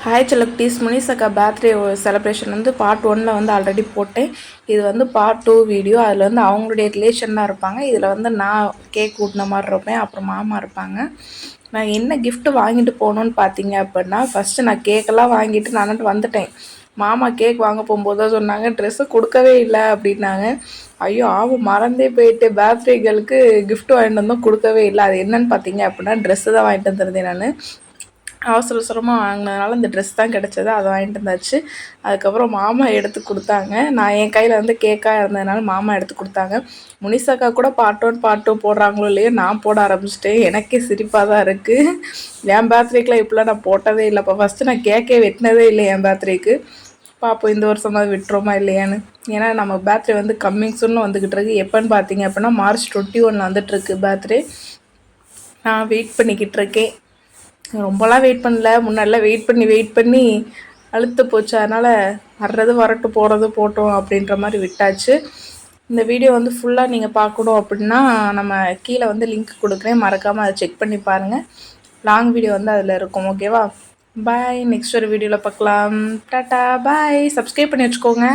Hi செல்லக்குட்டீஸ், Munis அக்கா birthday celebration வந்து part 1ல் வந்து ஆல்ரெடி போட்டேன். இது வந்து பார்ட் 2 வீடியோ. அதில் வந்து அவங்களுடைய ரிலேஷன்லாம் இருப்பாங்க. இதில் வந்து நான் கேக் ஊட்டின மாதிரி இருப்பேன், அப்புறம் மாமா இருப்பாங்க. நான் என்ன கிஃப்ட்டு வாங்கிட்டு போகணுன்னு பார்த்தீங்க அப்படின்னா, ஃபஸ்ட்டு நான் கேக்கெல்லாம் வாங்கிட்டு நான் வந்துட்டேன். மாமா கேக் வாங்க போகும்போது தான் சொன்னாங்க, ட்ரெஸ்ஸு கொடுக்கவே இல்லை அப்படின்னாங்க. ஐயோ ஆவும், மறந்தே போயிட்டு பர்த்டே கேர்ளுக்கு கிஃப்ட் வாங்கிட்டு வந்தோம், கொடுக்கவே இல்லை. அது என்னன்னு பார்த்தீங்க அப்படின்னா, ட்ரெஸ்ஸு தான் வாங்கிட்டு வந்துருந்தேன். நான் அவசரமாக வாங்கினதுனால இந்த ட்ரெஸ் தான் கிடச்சது, அதை வாங்கிட்டு வந்தாச்சு. அதுக்கப்புறம் மாமா எடுத்து கொடுத்தாங்க. நான் என் கையில் வந்து கேக்காக இருந்ததுனால மாமா எடுத்து கொடுத்தாங்க. முனிசாக்கா கூட பார்ட் 1 பார்ட் 2 போடுறாங்களோ இல்லையோ, நான் போட ஆரம்பிச்சிட்டேன். எனக்கே சிரிப்பாக தான் இருக்குது. என் பர்த்டேக்கெலாம் இப்படிலாம் நான் போட்டதே இல்லைப்பா. ஃபஸ்ட்டு நான் கேக்கே வெட்டினதே இல்லை என் பர்த்டேக்கு. பார்ப்போம் இந்த வருஷமாவது விட்டுருமா இல்லையான்னு. ஏன்னா நம்ம பர்த்டே வந்து கம்மிங் சூனில் வந்துக்கிட்டு இருக்கு. எப்போன்னு பார்த்தீங்க அப்படின்னா March 21 வந்துட்டுருக்கு பர்த்டே. நான் வெயிட் பண்ணிக்கிட்டு இருக்கேன். ரொம்பலாம் வெயிட் பண்ணல. முன்னாடிலாம் வெயிட் பண்ணி அழுத்து போச்சு. அதனால் வர்றது வரட்டும், போகிறது போட்டோம் அப்படின்ற மாதிரி விட்டாச்சு. இந்த வீடியோ வந்து ஃபுல்லாக நீங்கள் பார்க்கணும் அப்படின்னா நம்ம கீழே வந்து லிங்க் கொடுக்குறேன், மறக்காமல் அதை செக் பண்ணி பாருங்கள். லாங் வீடியோ வந்து அதில் இருக்கும். ஓகேவா? பாய். நெக்ஸ்ட் ஒரு வீடியோவில் பார்க்கலாம். டாட்டா பாய். சப்ஸ்கிரைப் பண்ணி வச்சுக்கோங்க.